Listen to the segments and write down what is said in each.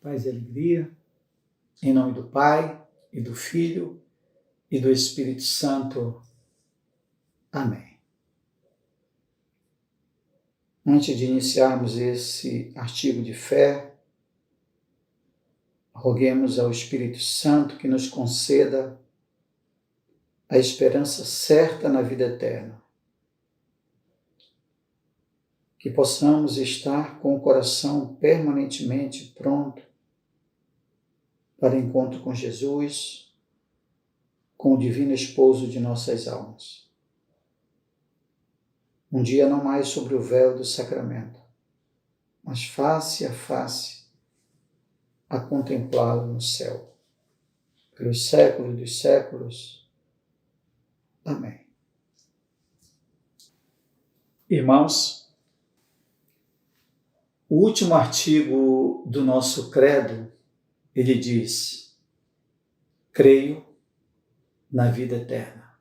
Paz e alegria, em nome do Pai, e do Filho, e do Espírito Santo. Amém. Antes de iniciarmos esse artigo de fé, roguemos ao Espírito Santo que nos conceda a esperança certa na vida eterna. Que possamos estar com o coração permanentemente pronto para o encontro com Jesus, com o divino esposo de nossas almas. Um dia não mais sobre o véu do sacramento, mas face a face a contemplá-lo no céu. Pelos séculos dos séculos. Amém. Irmãos, o último artigo do nosso credo, ele diz: creio na vida eterna.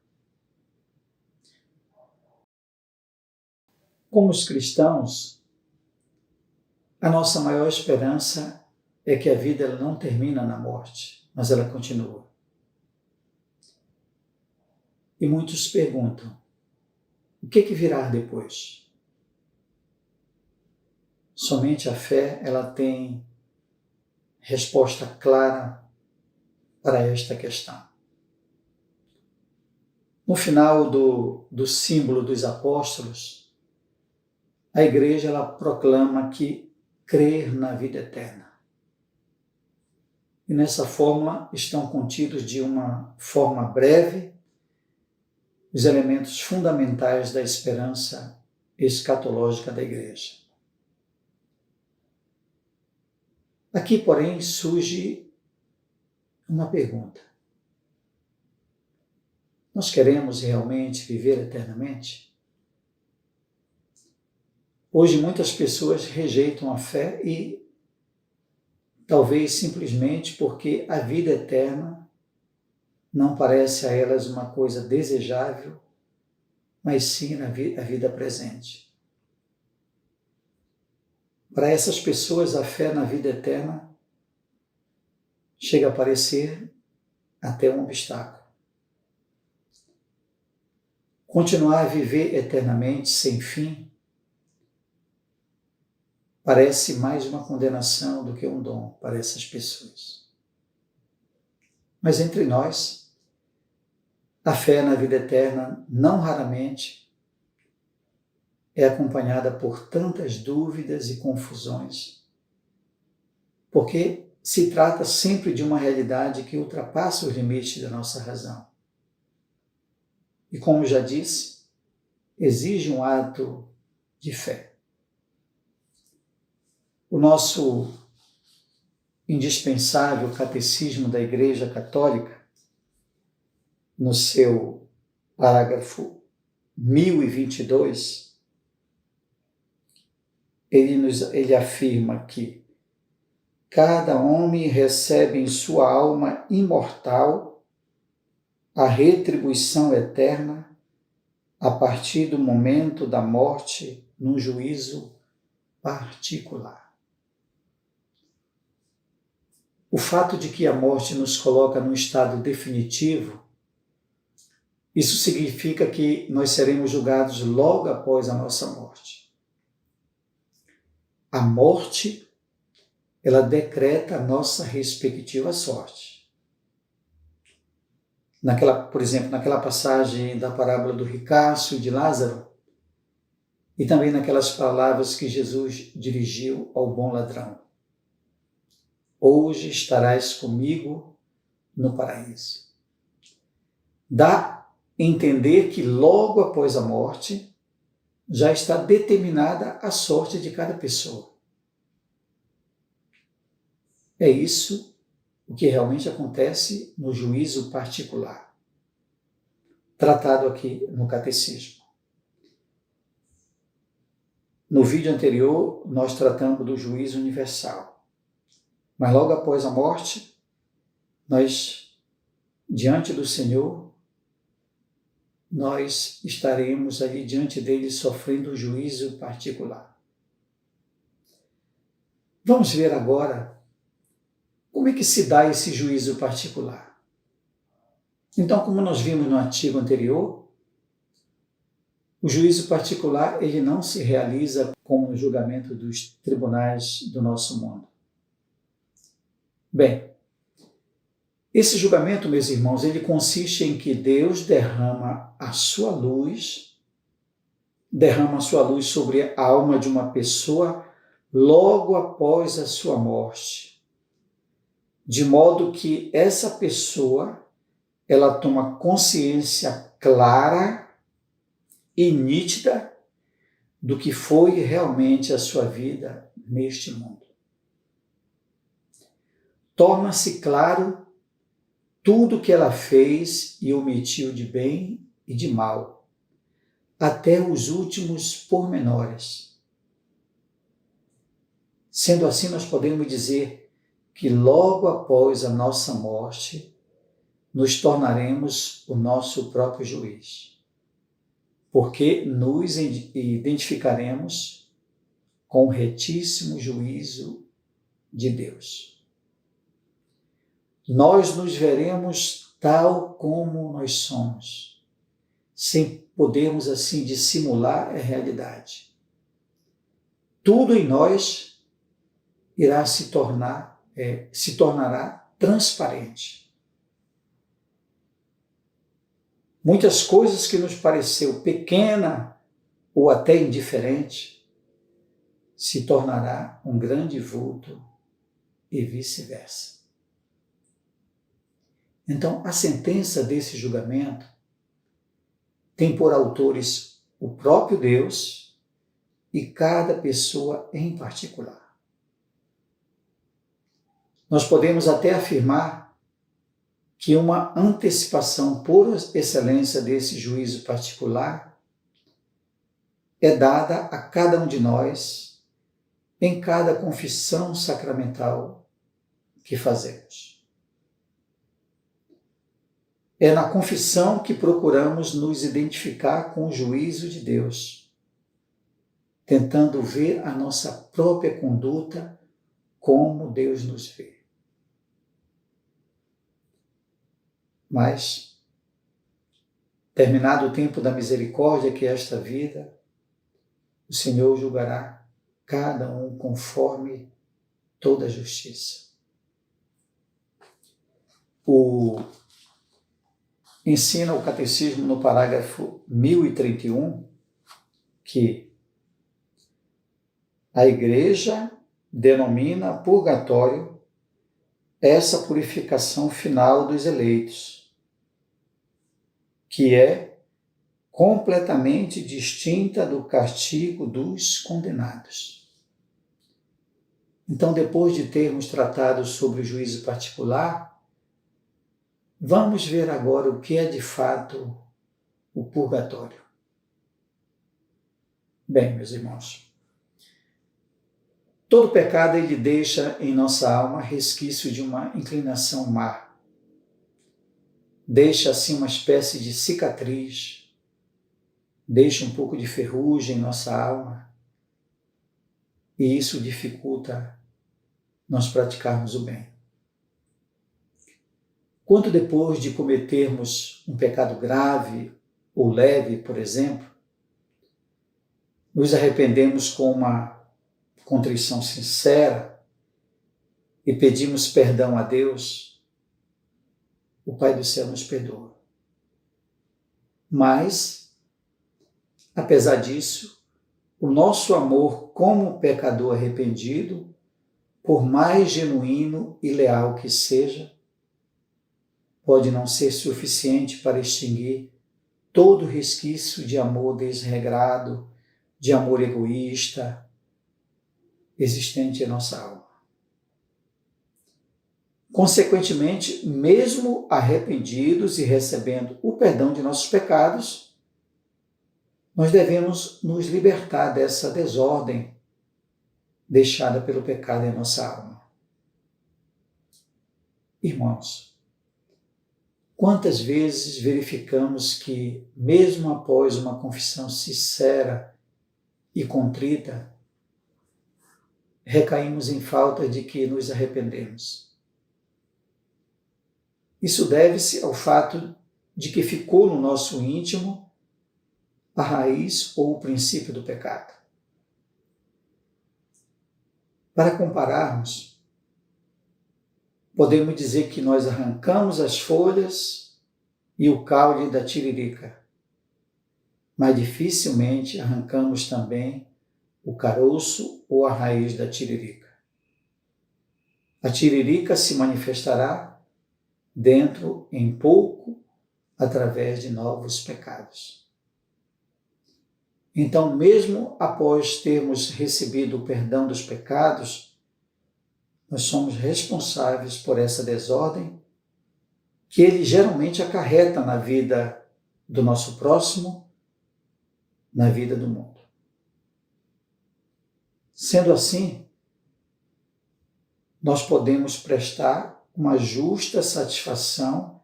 Como os cristãos, a nossa maior esperança é que a vida ela não termina na morte, mas ela continua. E muitos perguntam: o que virá depois? Somente a fé ela tem resposta clara para esta questão. No final do símbolo dos apóstolos, a igreja ela proclama que crer na vida eterna. E nessa fórmula estão contidos de uma forma breve os elementos fundamentais da esperança escatológica da igreja. Aqui, porém, surge uma pergunta. Nós queremos realmente viver eternamente? Hoje muitas pessoas rejeitam a fé e talvez simplesmente porque a vida eterna não parece a elas uma coisa desejável, mas sim a vida presente. Para essas pessoas, a fé na vida eterna chega a parecer até um obstáculo. Continuar a viver eternamente, sem fim, parece mais uma condenação do que um dom para essas pessoas. Mas entre nós, a fé na vida eterna, não raramente, é acompanhada por tantas dúvidas e confusões, porque se trata sempre de uma realidade que ultrapassa os limites da nossa razão. E como já disse, exige um ato de fé. O nosso indispensável Catecismo da Igreja Católica, no seu parágrafo 1022, ele afirma que cada homem recebe em sua alma imortal a retribuição eterna a partir do momento da morte num juízo particular. O fato de que a morte nos coloca num estado definitivo, isso significa que nós seremos julgados logo após a nossa morte. A morte, ela decreta a nossa respectiva sorte. Por exemplo, naquela passagem da parábola do ricaço e de Lázaro, e também naquelas palavras que Jesus dirigiu ao bom ladrão. Hoje estarás comigo no paraíso. Dá a entender que logo após a morte já está determinada a sorte de cada pessoa. É isso o que realmente acontece no juízo particular, tratado aqui no Catecismo. No vídeo anterior, nós tratamos do juízo universal. Mas logo após a morte, nós, diante do Senhor, nós estaremos ali diante dele sofrendo o juízo particular. Vamos ver agora Como é que se dá esse juízo particular? Então, como nós vimos no artigo anterior, o juízo particular ele não se realiza como no julgamento dos tribunais do nosso mundo. Bem, esse julgamento, meus irmãos, ele consiste em que Deus derrama a sua luz sobre a alma de uma pessoa logo após a sua morte, de modo que essa pessoa ela toma consciência clara e nítida do que foi realmente a sua vida neste mundo. Torna-se claro tudo que ela fez e omitiu de bem e de mal, até os últimos pormenores. Sendo assim, nós podemos dizer que logo após a nossa morte, nos tornaremos o nosso próprio juiz, porque nos identificaremos com o retíssimo juízo de Deus. Nós nos veremos tal como nós somos, sem podermos assim dissimular a realidade. Tudo em nós irá se tornará transparente. Muitas coisas que nos pareceu pequena ou até indiferente se tornará um grande vulto e vice-versa. Então, a sentença desse julgamento tem por autores o próprio Deus e cada pessoa em particular. Nós podemos até afirmar que uma antecipação por excelência desse juízo particular é dada a cada um de nós em cada confissão sacramental que fazemos. É na confissão que procuramos nos identificar com o juízo de Deus, tentando ver a nossa própria conduta como Deus nos vê. Mas, terminado o tempo da misericórdia que é esta vida, o Senhor julgará cada um conforme toda a justiça. Ensina o Catecismo no parágrafo 1031 que a Igreja denomina purgatório essa purificação final dos eleitos, que é completamente distinta do castigo dos condenados. Então, depois de termos tratado sobre o juízo particular, vamos ver agora o que é de fato o purgatório. Bem, meus irmãos, todo pecado ele deixa em nossa alma resquício de uma inclinação má. Deixa assim uma espécie de cicatriz, deixa um pouco de ferrugem em nossa alma, e isso dificulta nós praticarmos o bem. Quanto depois de cometermos um pecado grave ou leve, por exemplo, nos arrependemos com uma contrição sincera e pedimos perdão a Deus, o Pai do céu nos perdoa. Mas, apesar disso, o nosso amor como pecador arrependido, por mais genuíno e leal que seja, pode não ser suficiente para extinguir todo resquício de amor desregrado, de amor egoísta, existente em nossa alma. Consequentemente, mesmo arrependidos e recebendo o perdão de nossos pecados, nós devemos nos libertar dessa desordem deixada pelo pecado em nossa alma. Irmãos, quantas vezes verificamos que, mesmo após uma confissão sincera e contrita, recaímos em falta de que nos arrependemos? Isso deve-se ao fato de que ficou no nosso íntimo a raiz ou o princípio do pecado. Para compararmos, podemos dizer que nós arrancamos as folhas e o caule da tiririca, mas dificilmente arrancamos também o caroço ou a raiz da tiririca. A tiririca se manifestará dentro em pouco através de novos pecados. Então, mesmo após termos recebido o perdão dos pecados, nós somos responsáveis por essa desordem que ele geralmente acarreta na vida do nosso próximo, na vida do mundo. Sendo assim, nós podemos prestar uma justa satisfação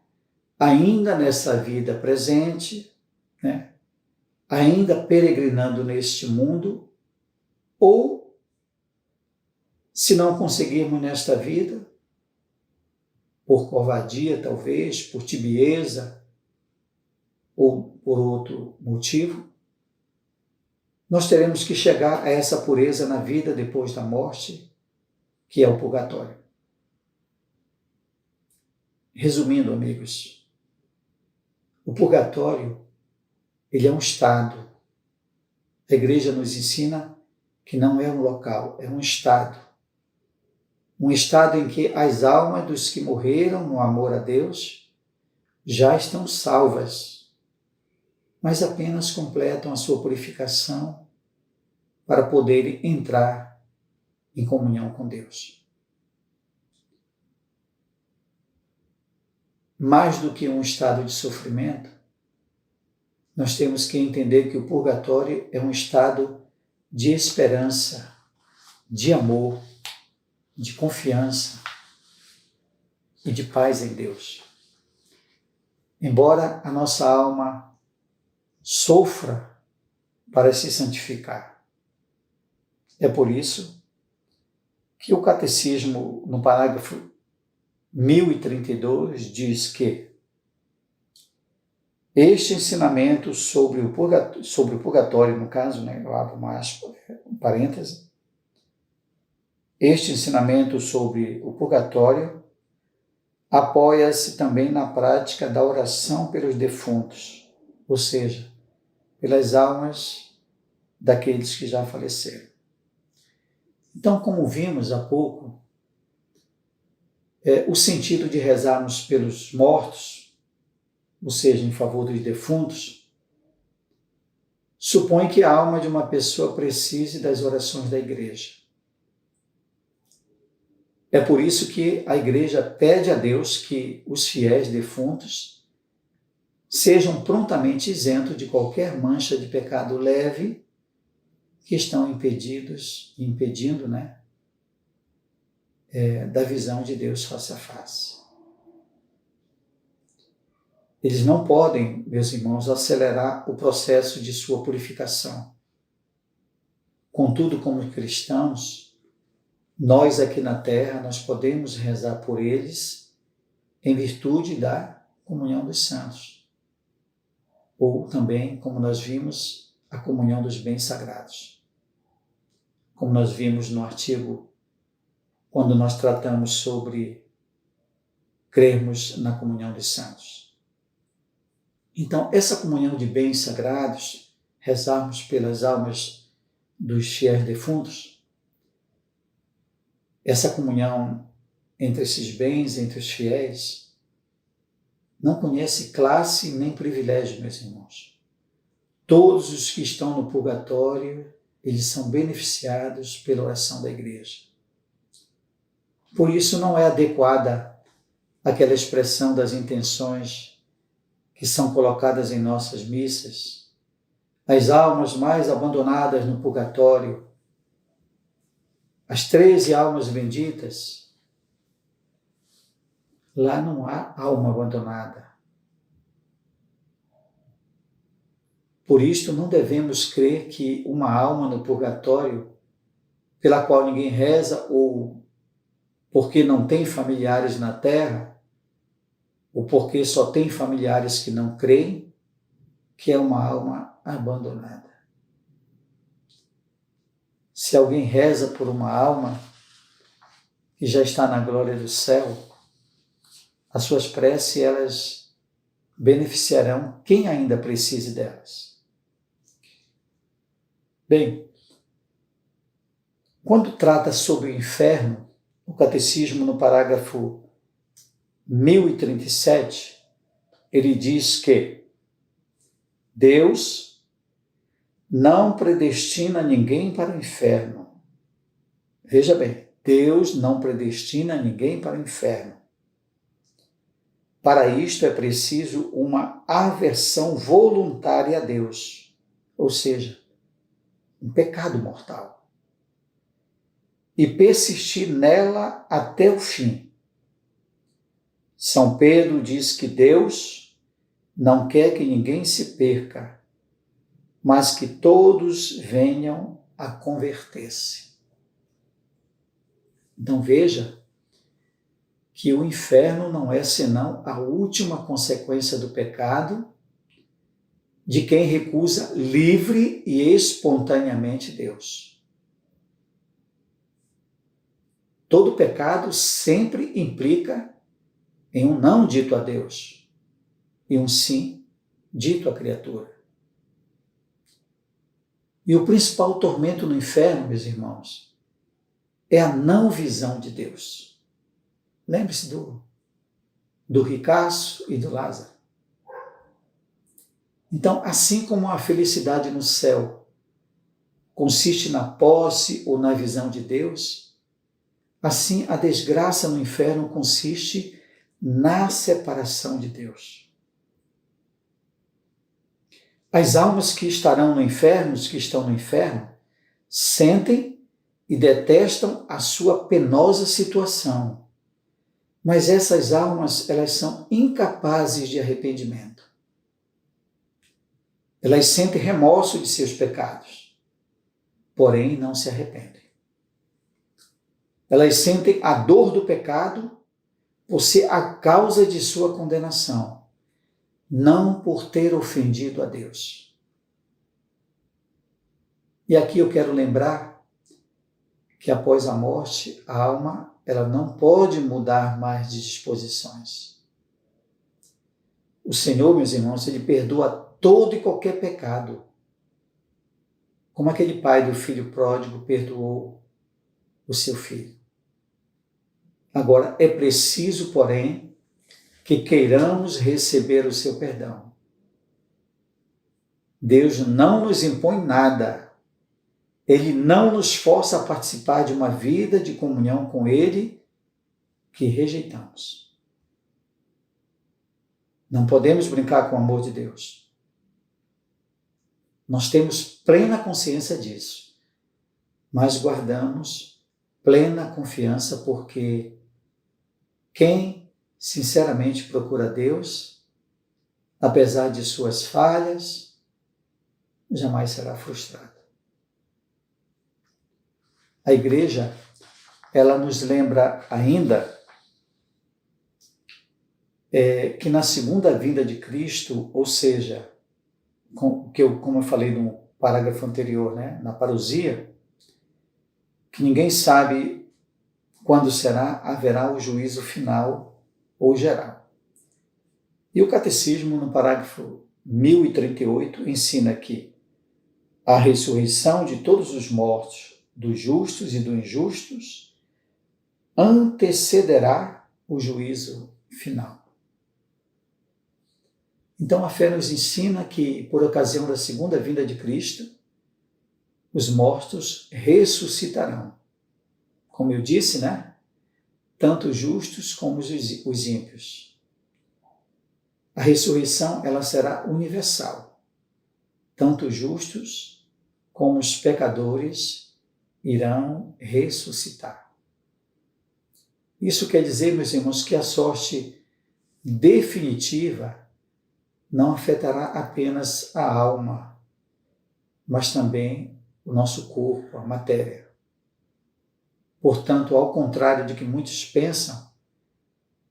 ainda nessa vida presente, né? Ainda peregrinando neste mundo, ou, se não conseguirmos nesta vida, por covardia talvez, por tibieza, ou por outro motivo, nós teremos que chegar a essa pureza na vida depois da morte, que é o purgatório. Resumindo, amigos, o purgatório, ele é um estado. A igreja nos ensina que não é um local, é um estado. Um estado em que as almas dos que morreram no amor a Deus já estão salvas, mas apenas completam a sua purificação para poderem entrar em comunhão com Deus. Mais do que um estado de sofrimento, nós temos que entender que o purgatório é um estado de esperança, de amor, de confiança e de paz em Deus. Embora a nossa alma sofra para se santificar. É por isso que o Catecismo, no parágrafo 1032, diz que este ensinamento sobre o purgatório, no caso, né, eu abro um parêntese, este ensinamento sobre o purgatório apoia-se também na prática da oração pelos defuntos, ou seja, pelas almas daqueles que já faleceram. Então, como vimos há pouco, o sentido de rezarmos pelos mortos, ou seja, em favor dos defuntos, supõe que a alma de uma pessoa precise das orações da igreja. É por isso que a igreja pede a Deus que os fiéis defuntos sejam prontamente isentos de qualquer mancha de pecado leve que estão impedindo, né, da visão de Deus face a face. Eles não podem, meus irmãos, acelerar o processo de sua purificação. Contudo, como cristãos, nós aqui na Terra, nós podemos rezar por eles em virtude da comunhão dos santos. Ou também, como nós vimos, a comunhão dos bens sagrados. Como nós vimos no artigo, quando nós tratamos sobre crermos na comunhão dos santos. Então, essa comunhão de bens sagrados, rezarmos pelas almas dos fiéis defuntos, essa comunhão entre esses bens, entre os fiéis, não conhece classe nem privilégio, meus irmãos. Todos os que estão no purgatório, eles são beneficiados pela oração da igreja. Por isso não é adequada aquela expressão das intenções que são colocadas em nossas missas, as almas mais abandonadas no purgatório, as 13 almas benditas. Lá não há alma abandonada. Por isto, não devemos crer que uma alma no purgatório, pela qual ninguém reza ou porque não tem familiares na terra, ou porque só tem familiares que não creem, que é uma alma abandonada. Se alguém reza por uma alma que já está na glória do céu, as suas preces, elas beneficiarão quem ainda precise delas. Bem, quando trata sobre o inferno, o Catecismo, no parágrafo 1037, ele diz que Deus não predestina ninguém para o inferno. Veja bem, Deus não predestina ninguém para o inferno. Para isto é preciso uma aversão voluntária a Deus, ou seja, um pecado mortal, e persistir nela até o fim. São Pedro diz que Deus não quer que ninguém se perca, mas que todos venham a converter-se. Então veja que o inferno não é senão a última consequência do pecado de quem recusa livre e espontaneamente Deus. Todo pecado sempre implica em um não dito a Deus e um sim dito à criatura. E o principal tormento no inferno, meus irmãos, é a não visão de Deus. Lembre-se do ricaço e do Lázaro. Então, assim como a felicidade no céu consiste na posse ou na visão de Deus, assim a desgraça no inferno consiste na separação de Deus. As almas que estarão no inferno, os que estão no inferno, sentem e detestam a sua penosa situação. Mas essas almas, elas são incapazes de arrependimento. Elas sentem remorso de seus pecados, porém não se arrependem. Elas sentem a dor do pecado por ser a causa de sua condenação, não por ter ofendido a Deus. E aqui eu quero lembrar que após a morte, a alma ela não pode mudar mais de disposições. O Senhor, meus irmãos, Ele perdoa todo e qualquer pecado, como aquele pai do filho pródigo perdoou o seu filho. Agora, é preciso, porém, que queiramos receber o seu perdão. Deus não nos impõe nada. Ele não nos força a participar de uma vida de comunhão com Ele que rejeitamos. Não podemos brincar com o amor de Deus. Nós temos plena consciência disso, mas guardamos plena confiança porque quem sinceramente procura Deus, apesar de suas falhas, jamais será frustrado. A igreja, ela nos lembra ainda que na segunda vinda de Cristo, ou seja, como eu falei no parágrafo anterior, né, na parousia, que ninguém sabe quando haverá o juízo final ou geral. E o Catecismo, no parágrafo 1038, ensina que a ressurreição de todos os mortos, dos justos e dos injustos, antecederá o juízo final. Então a fé nos ensina que, por ocasião da segunda vinda de Cristo, os mortos ressuscitarão. Como eu disse, né? Tanto os justos como os ímpios. A ressurreição, ela será universal. Tanto os justos como os pecadores irão ressuscitar. Isso quer dizer, meus irmãos, que a sorte definitiva não afetará apenas a alma, mas também o nosso corpo, a matéria. Portanto, ao contrário de que muitos pensam,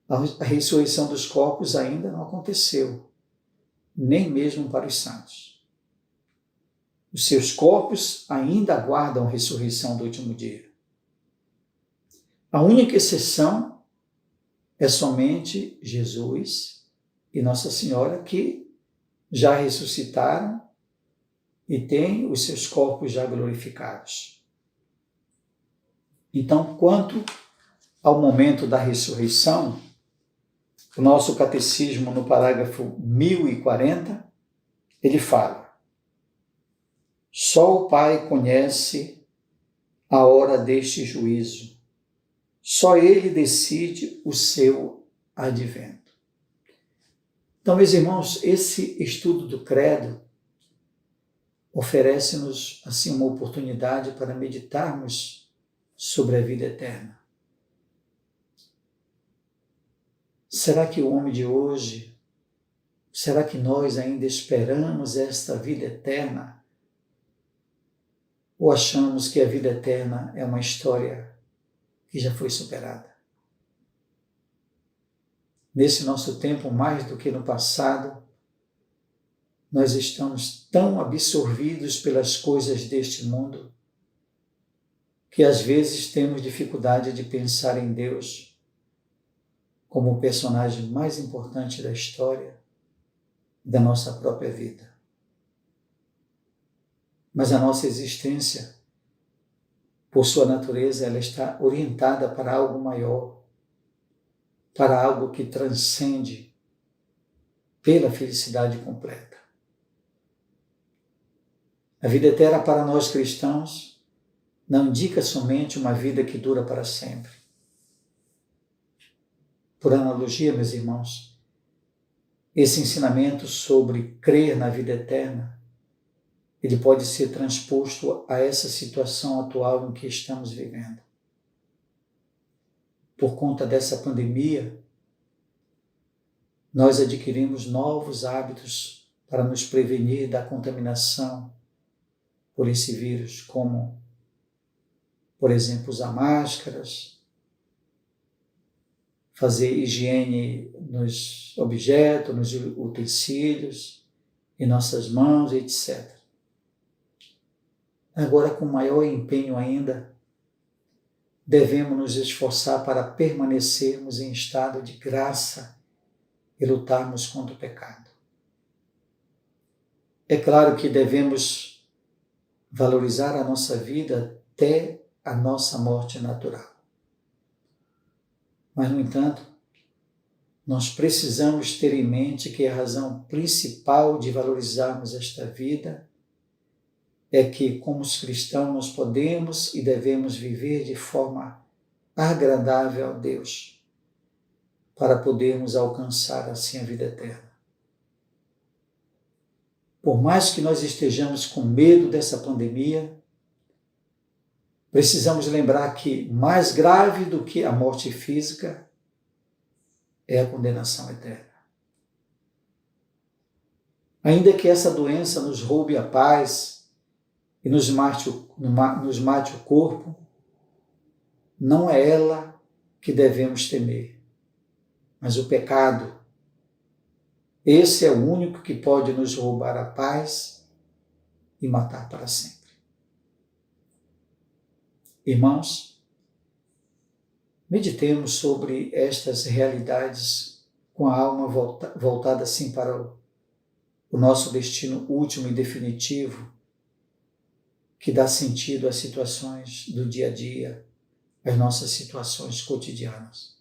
A ressurreição dos corpos ainda não aconteceu, nem mesmo para os santos. Os seus corpos ainda aguardam a ressurreição do último dia. A única exceção é somente Jesus e Nossa Senhora, que já ressuscitaram e têm os seus corpos já glorificados. Então, quanto ao momento da ressurreição, o nosso catecismo, no parágrafo 1040, ele fala: só o Pai conhece a hora deste juízo, só Ele decide o seu advento. Então, meus irmãos, esse estudo do Credo oferece-nos, assim, uma oportunidade para meditarmos sobre a vida eterna. Será que o homem de hoje, será que nós ainda esperamos esta vida eterna? Ou achamos que a vida eterna é uma história que já foi superada? Nesse nosso tempo, mais do que no passado, nós estamos tão absorvidos pelas coisas deste mundo que às vezes temos dificuldade de pensar em Deus como o personagem mais importante da história da nossa própria vida. Mas a nossa existência, por sua natureza, ela está orientada para algo maior, para algo que transcende pela felicidade completa. A vida eterna para nós cristãos não indica somente uma vida que dura para sempre. Por analogia, meus irmãos, esse ensinamento sobre crer na vida eterna, ele pode ser transposto a essa situação atual em que estamos vivendo. Por conta dessa pandemia, nós adquirimos novos hábitos para nos prevenir da contaminação por esse vírus, como, por exemplo, usar máscaras, fazer higiene nos objetos, nos utensílios, em nossas mãos, etc. Agora, com maior empenho ainda, devemos nos esforçar para permanecermos em estado de graça e lutarmos contra o pecado. É claro que devemos valorizar a nossa vida até a nossa morte natural. Mas, no entanto, nós precisamos ter em mente que a razão principal de valorizarmos esta vida é que, como os cristãos, nós podemos e devemos viver de forma agradável a Deus, para podermos alcançar assim a vida eterna. Por mais que nós estejamos com medo dessa pandemia, precisamos lembrar que mais grave do que a morte física é a condenação eterna. Ainda que essa doença nos roube a paz e nos mate o corpo, não é ela que devemos temer, mas o pecado. Esse é o único que pode nos roubar a paz e matar para sempre. Irmãos, meditemos sobre estas realidades com a alma voltada assim para o nosso destino último e definitivo, que dá sentido às situações do dia a dia, às nossas situações cotidianas.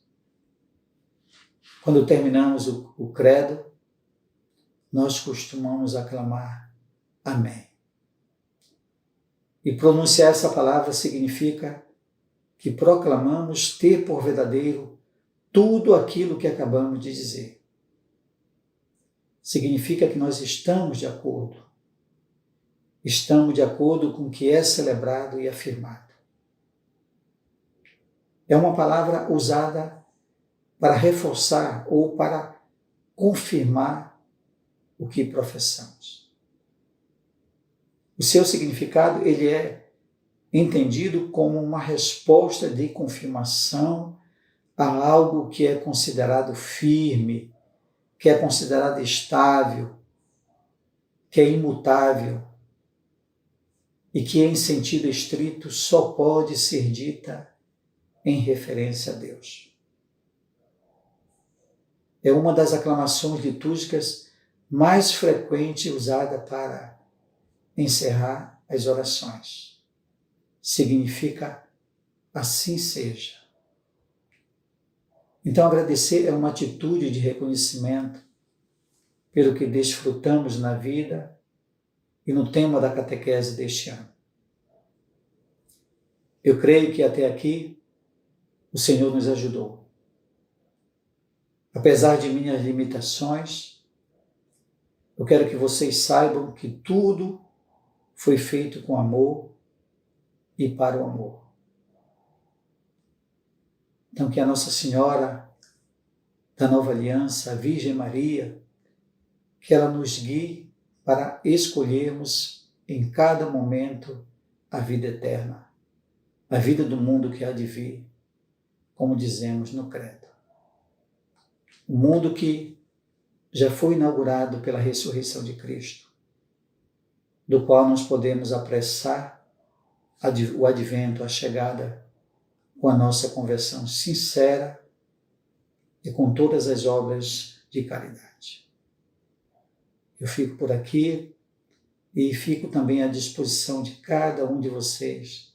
Quando terminamos o credo, nós costumamos aclamar Amém. E pronunciar essa palavra significa que proclamamos ter por verdadeiro tudo aquilo que acabamos de dizer. Significa que nós estamos de acordo com o que é celebrado e afirmado. É uma palavra usada para reforçar ou para confirmar o que professamos. O seu significado, ele é entendido como uma resposta de confirmação a algo que é considerado firme, que é considerado estável, que é imutável e que, em sentido estrito, só pode ser dita em referência a Deus. É uma das aclamações litúrgicas mais frequente usada para encerrar as orações. Significa assim seja. Então, agradecer é uma atitude de reconhecimento pelo que desfrutamos na vida e no tema da catequese deste ano. Eu creio que até aqui o Senhor nos ajudou. Apesar de minhas limitações, eu quero que vocês saibam que tudo foi feito com amor e para o amor. Então, que a Nossa Senhora da Nova Aliança, a Virgem Maria, que ela nos guie para escolhermos em cada momento a vida eterna, a vida do mundo que há de vir, como dizemos no Credo. O mundo que já foi inaugurado pela ressurreição de Cristo, do qual nós podemos apressar o advento, a chegada, com a nossa conversão sincera e com todas as obras de caridade. Eu fico por aqui e fico também à disposição de cada um de vocês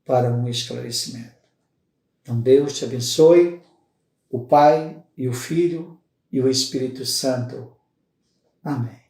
para um esclarecimento. Então Deus te abençoe, o Pai e o Filho e o Espírito Santo. Amém.